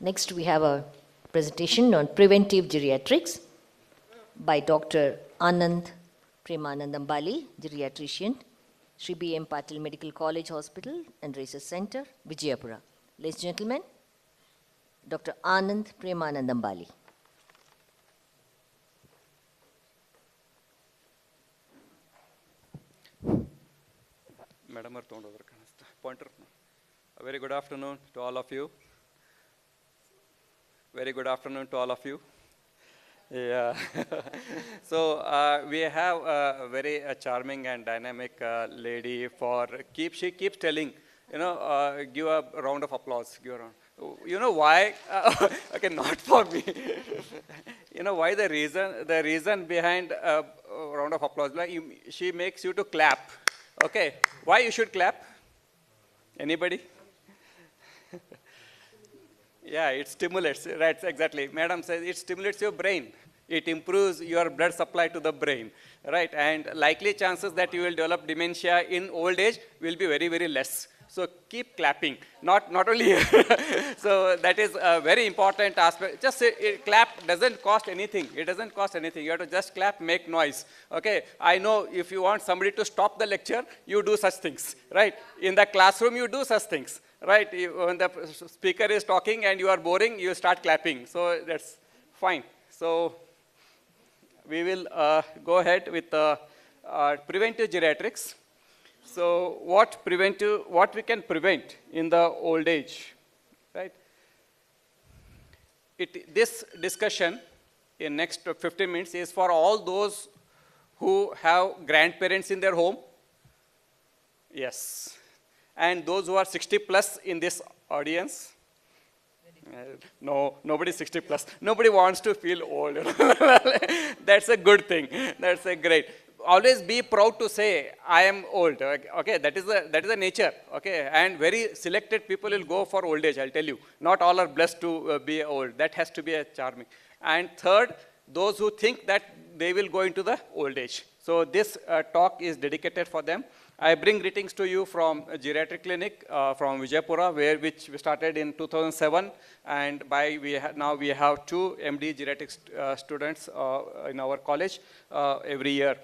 Next, we have a presentation on preventive geriatrics by Dr. Anand Premanand Ambali, geriatrician, Sri B. M. Patil Medical College Hospital and Research Center, Vijayapura. Ladies and gentlemen, Dr. Anand Premanand Ambali. Madam, pointer. A very good afternoon to all of you. Very good afternoon to all of you. Yeah. So we have a very charming and dynamic lady. She keeps telling, give a round of applause. Give a round. You know why? Okay, not for me. You know why the reason behind a round of applause? Like she makes you to clap. Okay, why you should clap? Anybody? Yeah, it stimulates, right, exactly. Madam says it stimulates your brain. It improves your blood supply to the brain, right? And likely chances that you will develop dementia in old age will be very, very less. So keep clapping, not only here. So that is a very important aspect. Just clap doesn't cost anything. It doesn't cost anything. You have to just clap, make noise. Okay, I know if you want somebody to stop the lecture, you do such things, right? In the classroom, you do such things, right? When the speaker is talking and you are boring, you start clapping. So that's fine. So we will go ahead with preventive geriatrics. So what we can prevent in the old age, right? This discussion in next 15 minutes is for all those who have grandparents in their home. Yes. And those who are 60 plus in this audience. No, nobody 60 plus. Nobody wants to feel old. That's a good thing. That's a great. Always be proud to say, I am old. Okay, that is the nature. Okay, and very selected people will go for old age, I'll tell you. Not all are blessed to be old. That has to be a charming. And third, those who think that they will go into the old age. So this talk is dedicated for them. I bring greetings to you from a geriatric clinic from Vijayapura, which we started in 2007, and now we have 2 MD geriatric students in our college every year.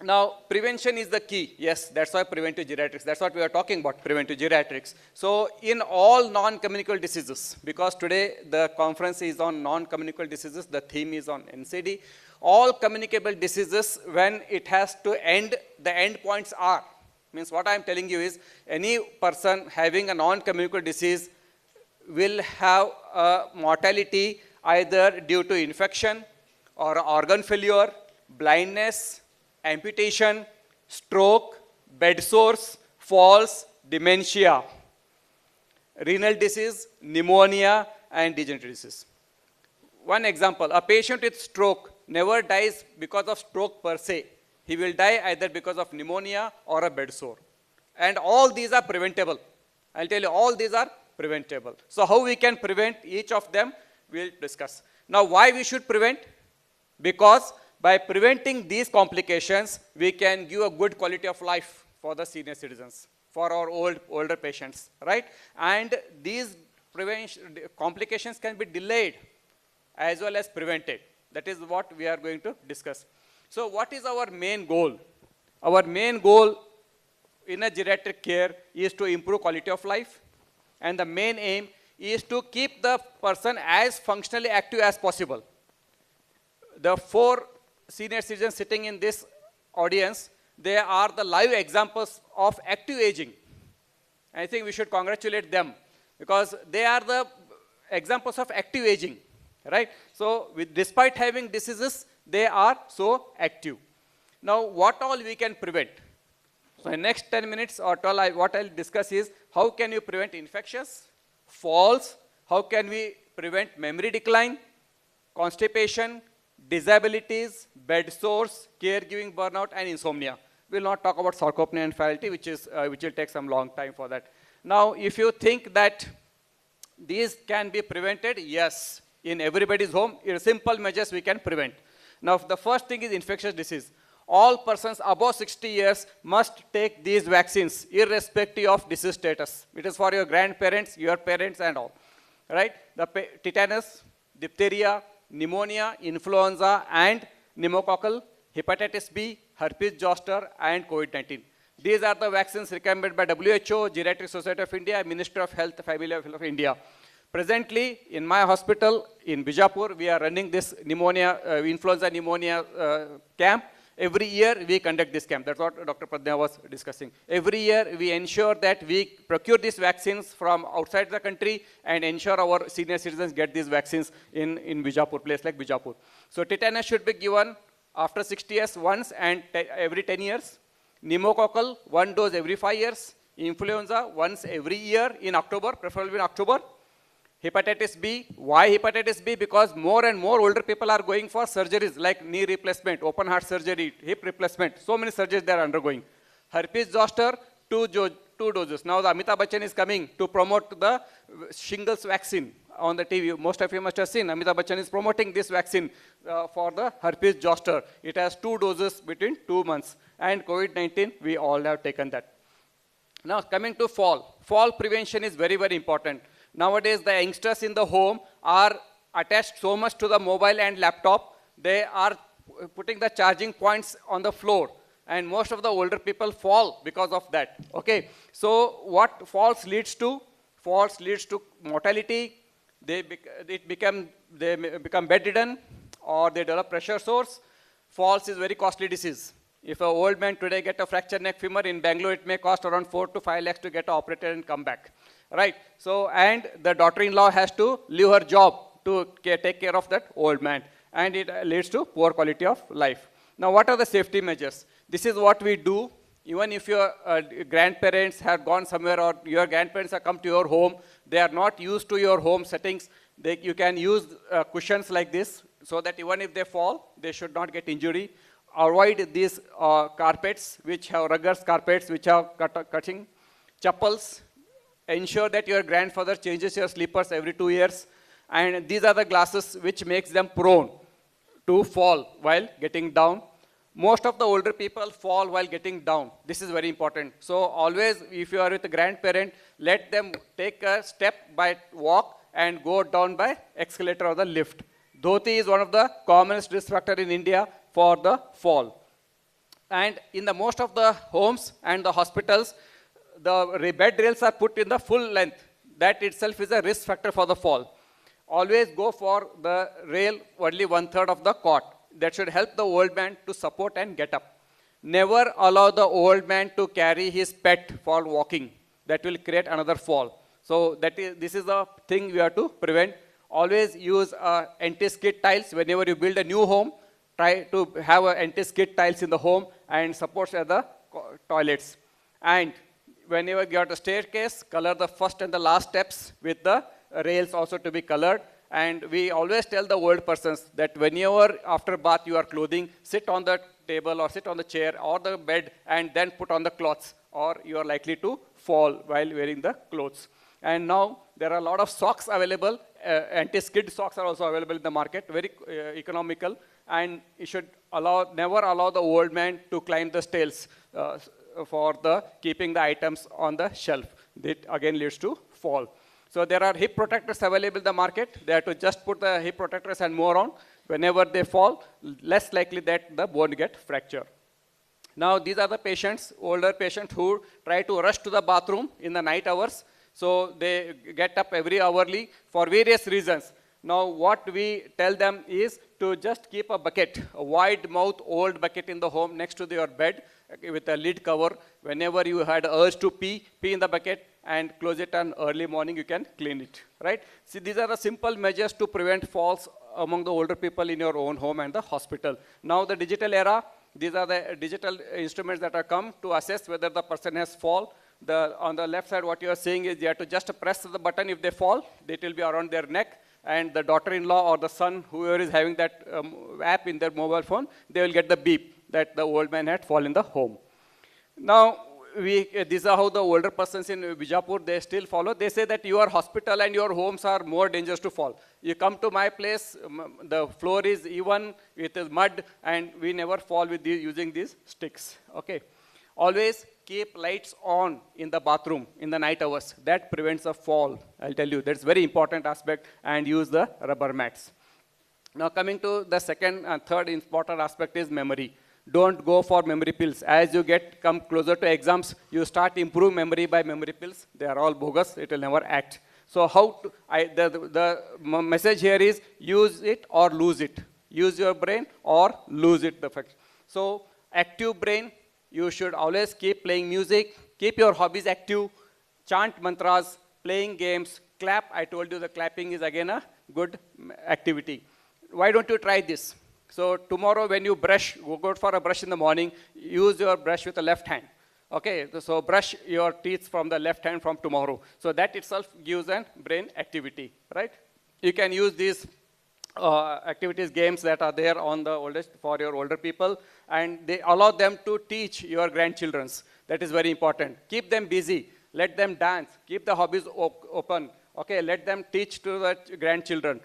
Now, prevention is the key. Yes, that's why preventive geriatrics. That's what we are talking about, preventive geriatrics. So, in all non-communicable diseases, because today the conference is on non-communicable diseases, the theme is on NCD. All communicable diseases, when it has to end, the end points are. Means what I am telling you is, any person having a non-communicable disease will have a mortality either due to infection or organ failure, blindness, amputation, stroke, bed sores, falls, dementia, renal disease, pneumonia, and degenerative disease. One example, a patient with stroke never dies because of stroke per se. He will die either because of pneumonia or a bed sore. And all these are preventable. I'll tell you, all these are preventable. So how we can prevent each of them, we'll discuss. Now, why we should prevent? Because by preventing these complications, we can give a good quality of life for the senior citizens, for our older patients, right? And these complications can be delayed as well as prevented. That is what we are going to discuss. So what is our main goal? Our main goal in a geriatric care is to improve quality of life. And the main aim is to keep the person as functionally active as possible. The 4 senior citizens sitting in this audience, they are the live examples of active aging. I think we should congratulate them because they are the examples of active aging, right? So despite having diseases, they are so active. Now, what all we can prevent? So in next 10 minutes or 12, what I'll discuss is how can you prevent infectious, falls, how can we prevent memory decline, constipation, disabilities, bed sores, caregiving burnout, and insomnia. We will not talk about sarcopenia and fatality, which will take some long time for that. Now, if you think that these can be prevented, yes, in everybody's home, simple measures we can prevent. Now, the first thing is infectious disease. All persons above 60 years must take these vaccines, irrespective of disease status. It is for your grandparents, your parents, and all. right? The tetanus, diphtheria, pneumonia, influenza, and pneumococcal, hepatitis B, herpes zoster, and COVID-19. These are the vaccines recommended by WHO, Geriatric Society of India, Ministry of Health, Family Welfare of India. Presently, in my hospital in Bijapur, we are running this pneumonia, influenza pneumonia camp. Every year we conduct this camp. That's what Dr. Pradnya was discussing. Every year we ensure that we procure these vaccines from outside the country and ensure our senior citizens get these vaccines in Bijapur, place like Bijapur. So tetanus should be given after 60 years once and every 10 years. Pneumococcal, 1 dose every 5 years. Influenza, once every year in October, preferably in October. Hepatitis B. Why hepatitis B? Because more and more older people are going for surgeries like knee replacement, open heart surgery, hip replacement. So many surgeries they are undergoing. Herpes zoster, 2 doses. Now the Amitabh Bachchan is coming to promote the shingles vaccine on the TV. Most of you must have seen Amitabh Bachchan is promoting this vaccine for the herpes zoster. It has 2 doses between 2 months. And COVID-19, we all have taken that. Now coming to fall. Fall prevention is very, very important. Nowadays, the youngsters in the home are attached so much to the mobile and laptop, they are putting the charging points on the floor. And most of the older people fall because of that. Okay. So what falls leads to? Falls leads to mortality. They become bedridden or they develop pressure sores. Falls is very costly disease. If an old man today get a fractured neck femur in Bangalore, it may cost around 4 to 5 lakhs to get operated and come back. Right. So, and the daughter-in-law has to leave her job to take care of that old man. And it leads to poor quality of life. Now, what are the safety measures? This is what we do. Even if your grandparents have gone somewhere or your grandparents have come to your home, they are not used to your home settings. You can use cushions like this so that even if they fall, they should not get injury. Avoid these carpets, which have rugged carpets, which have cutting. Chappals. Ensure that your grandfather changes your slippers every 2 years. And these are the glasses which makes them prone to fall while getting down. Most of the older people fall while getting down. This is very important. So always, if you are with a grandparent, let them take a step by walk and go down by escalator or the lift. Dhoti is one of the commonest risk factor in India for the fall. And in the most of the homes and the hospitals, the bed rails are put in the full length. That itself is a risk factor for the fall. Always go for the rail only 1/3 of the cot. That should help the old man to support and get up. Never allow the old man to carry his pet for walking. That will create another fall. So this is the thing we have to prevent. Always use anti-skid tiles. Whenever you build a new home, try to have anti-skid tiles in the home and supports at the toilets. And whenever you have a staircase, color the first and the last steps with the rails also to be colored. And we always tell the old persons that whenever after bath you are clothing, sit on the table or sit on the chair or the bed and then put on the cloths, or you are likely to fall while wearing the clothes. And now there are a lot of socks available. Anti-skid socks are also available in the market, very economical. And you should never allow the old man to climb the stairs for the keeping the items on the shelf. That again leads to fall. So there are hip protectors available in the market. They have to just put the hip protectors and more on. Whenever they fall, less likely that the bone get fractured. Now these are the patients, older patients who try to rush to the bathroom in the night hours. So they get up every hourly for various reasons. Now what we tell them is to just keep a bucket, a wide mouth old bucket in the home next to your bed with a lid cover. Whenever you had urge to pee in the bucket and close it on early morning, you can clean it, right? See, these are the simple measures to prevent falls among the older people in your own home and the hospital. Now the digital era, these are the digital instruments that are come to assess whether the person has fall. On the left side, what you are seeing is you have to just press the button. If they fall, it will be around their neck. And the daughter-in-law or the son, whoever is having that app in their mobile phone, they will get the beep that the old man had fallen in the home. Now, these are how the older persons in Bijapur, they still follow. They say that your hospital and your homes are more dangerous to fall. You come to my place, the floor is even, it is mud, and we never fall with using these sticks. Okay. Always keep lights on in the bathroom in the night hours. That prevents a fall, I'll tell you. That's very important aspect, and use the rubber mats. Now coming to the second and third important aspect is memory. Don't go for memory pills. As you come closer to exams, you start improve memory by memory pills. They are all bogus. It will never act. So the message here is use it or lose it. Use your brain or lose it. So active brain, you should always keep playing music, keep your hobbies active, chant mantras, playing games, clap. I told you the clapping is again a good activity. Why don't you try this? So tomorrow when you brush, go for a brush in the morning, use your brush with the left hand. Okay, so brush your teeth from the left hand from tomorrow. So that itself gives a brain activity, right? You can use these activities, games that are there on the for your older people, and they allow them to teach your grandchildren. That is very important. Keep them busy. Let them dance. Keep the hobbies open. Okay, let them teach to the grandchildren.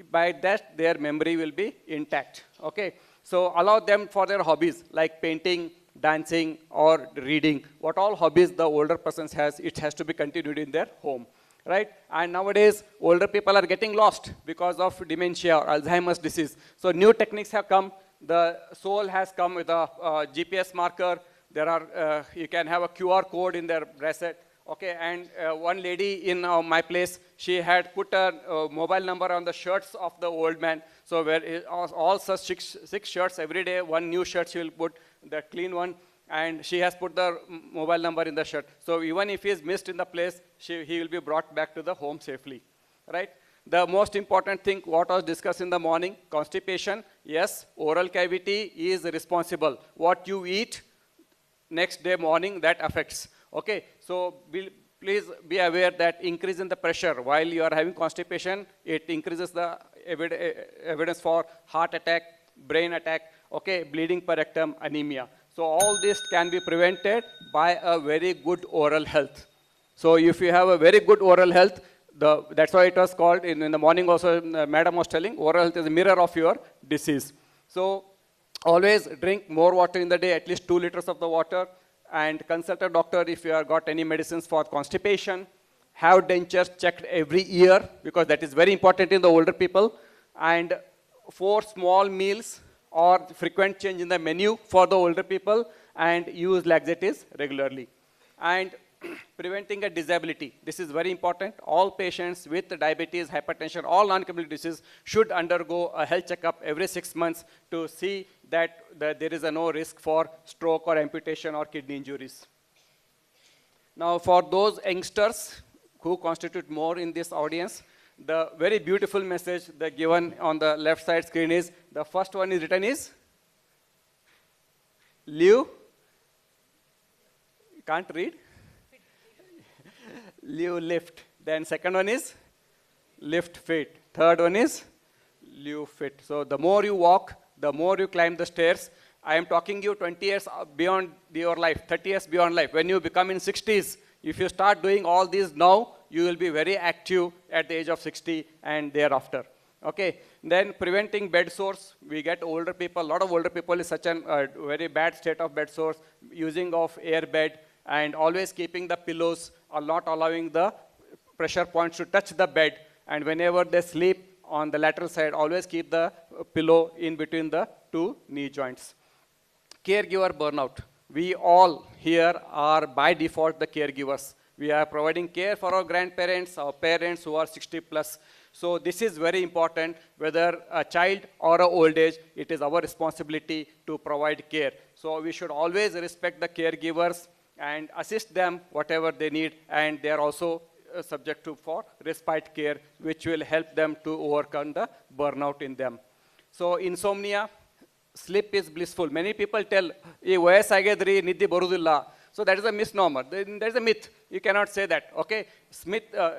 By that, their memory will be intact. Okay, so allow them for their hobbies like painting, dancing, or reading. What all hobbies the older person has, it has to be continued in their home. Right? And nowadays, older people are getting lost because of dementia or Alzheimer's disease. So new techniques have come. The soul has come with a GPS marker. There are, you can have a QR code in their bracelet. Okay, and one lady in my place, she had put a mobile number on the shirts of the old man. So where all such six shirts every day, one new shirt she will put, the clean one. And she has put the mobile number in the shirt. So even if he is missed in the place, he will be brought back to the home safely, right? The most important thing, what was discussed in the morning, constipation. Yes, oral cavity is responsible. What you eat next day morning, that affects. Okay, so please be aware that increase in the pressure while you are having constipation, it increases the evidence for heart attack, brain attack, okay, bleeding per rectum, anemia. So all this can be prevented by a very good oral health. So if you have a very good oral health, that's why it was called, in the morning also, madam was telling, oral health is a mirror of your disease. So always drink more water in the day, at least 2 liters of the water, and consult a doctor if you have got any medicines for constipation. Have dentures checked every year, because that is very important in the older people. And 4 small meals or frequent change in the menu for the older people, and use laxatives regularly. And preventing a disability. This is very important. All patients with diabetes, hypertension, all non-communicable diseases should undergo a health checkup every 6 months to see that there is no risk for stroke or amputation or kidney injuries. Now for those youngsters who constitute more in this audience, the very beautiful message that given on the left side screen is, the first one is written is, live, can't read, live lift. Then second one is, lift fit. Third one is, live fit. So the more you walk, the more you climb the stairs. I am talking you 20 years beyond your life, 30 years beyond life. When you become in 60s, if you start doing all these now, you will be very active at the age of 60 and thereafter. Okay. Then preventing bed sores. We get older people, a lot of older people is such a very bad state of bed sores, using of air bed, and always keeping the pillows, or not allowing the pressure points to touch the bed. And whenever they sleep on the lateral side, always keep the pillow in between the 2 knee joints. Caregiver burnout. We all here are by default the caregivers. We are providing care for our grandparents, our parents who are 60 plus. So this is very important, whether a child or an old age, it is our responsibility to provide care. So we should always respect the caregivers and assist them whatever they need, and they are also subject to for respite care, which will help them to overcome the burnout in them. So insomnia, sleep is blissful. Many people tell, "Vayasagedri nidhi barudilla." So that is a misnomer. There is a myth. You cannot say that. Okay,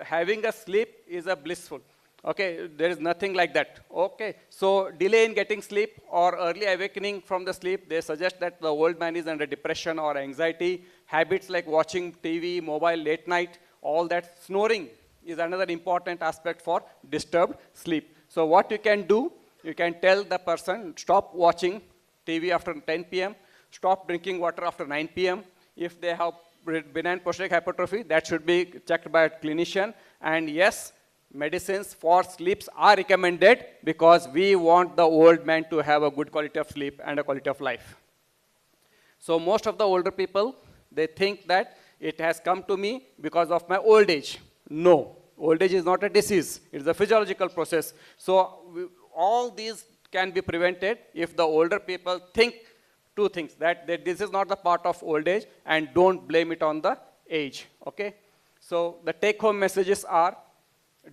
having a sleep is a blissful. Okay, there is nothing like that. Okay, so delay in getting sleep or early awakening from the sleep, they suggest that the old man is under depression or anxiety. Habits like watching TV, mobile, late night, all that. Snoring is another important aspect for disturbed sleep. So what you can do, you can tell the person, stop watching TV after 10 p.m., stop drinking water after 9 p.m., If they have benign prosthetic hypertrophy, that should be checked by a clinician. And yes, medicines for sleeps are recommended because we want the old man to have a good quality of sleep and a quality of life. So most of the older people, they think that it has come to me because of my old age. No, old age is not a disease. It's a physiological process. So all these can be prevented if the older people think two things, that this is not the part of old age and don't blame it on the age, okay? So the take-home messages are,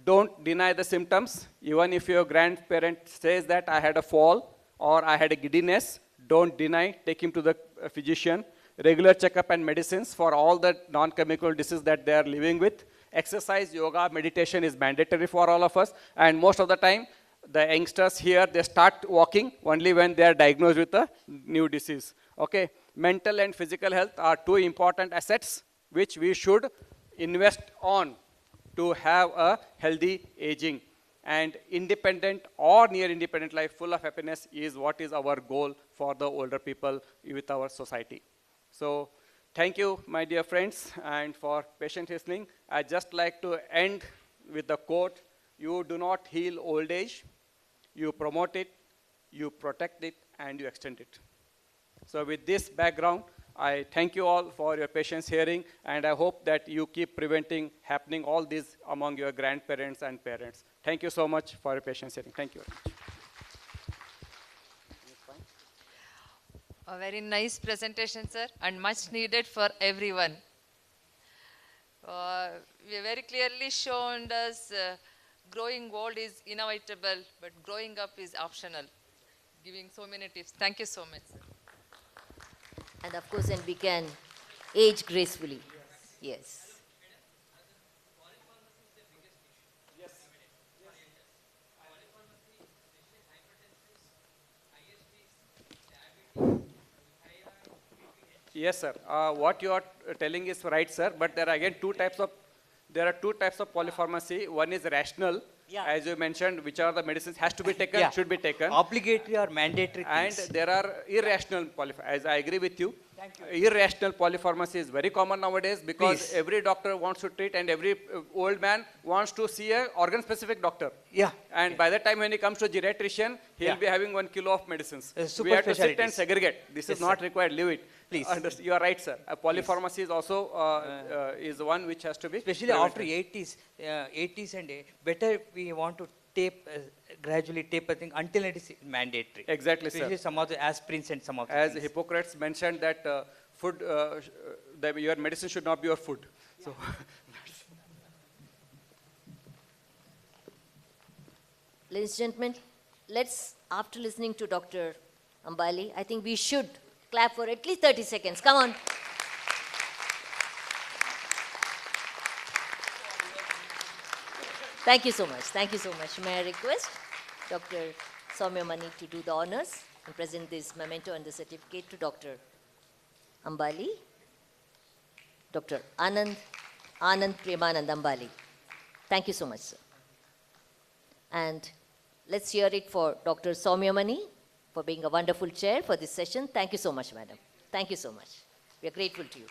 don't deny the symptoms. Even if your grandparent says that I had a fall or I had a giddiness, don't deny, take him to the physician. Regular checkup and medicines for all the non-communicable diseases that they are living with. Exercise, yoga, meditation is mandatory for all of us. And most of the time, the youngsters here, they start walking only when they are diagnosed with a new disease. Okay? Mental and physical health are two important assets which we should invest on to have a healthy aging. And independent or near independent life full of happiness is what is our goal for the older people with our society. So thank you, my dear friends, and for patient listening. I'd just like to end with the quote, you do not heal old age, you promote it, you protect it, and you extend it. So with this background, I thank you all for your patience hearing, and I hope that you keep preventing happening all this among your grandparents and parents. Thank you so much for your patience hearing. Thank you very much. A very nice presentation, sir, and much needed for everyone. We have very clearly shown us growing old is inevitable, but growing up is optional. Giving so many tips. Thank you so much, sir. And of course, and we can age gracefully. Yes. Yes, sir. What you are telling is right, sir. But there are again two types of polypharmacy. One is rational, as you mentioned, which are the medicines has to be taken, should be taken. Obligatory or mandatory things. And there are irrational as I agree with you. Irrational polypharmacy is very common nowadays because every doctor wants to treat and every old man wants to see a organ-specific doctor. Yeah. And by the time when he comes to geriatrician, he'll be having 1 kilo of medicines. We have to sit and segregate. This is not required. Leave it. Please. You are right, sir. Polypharmacy is also is one which has to be especially after 80s and better we want to gradually taper thing until it is mandatory. Exactly, especially sir. some of the aspirins and some of the As things. Hippocrates mentioned that food, your medicine should not be your food. So. Ladies and gentlemen, let's, after listening to Dr. Ambali, I think we should clap for at least 30 seconds. Come on. Thank you so much. Thank you so much. May I request Dr. Soumya Mani to do the honors and present this memento and the certificate to Dr. Ambali. Dr. Anand Premanand Ambali. Thank you so much, sir. And let's hear it for Dr. Soumya Mani for being a wonderful chair for this session. Thank you so much, madam. Thank you so much. We are grateful to you.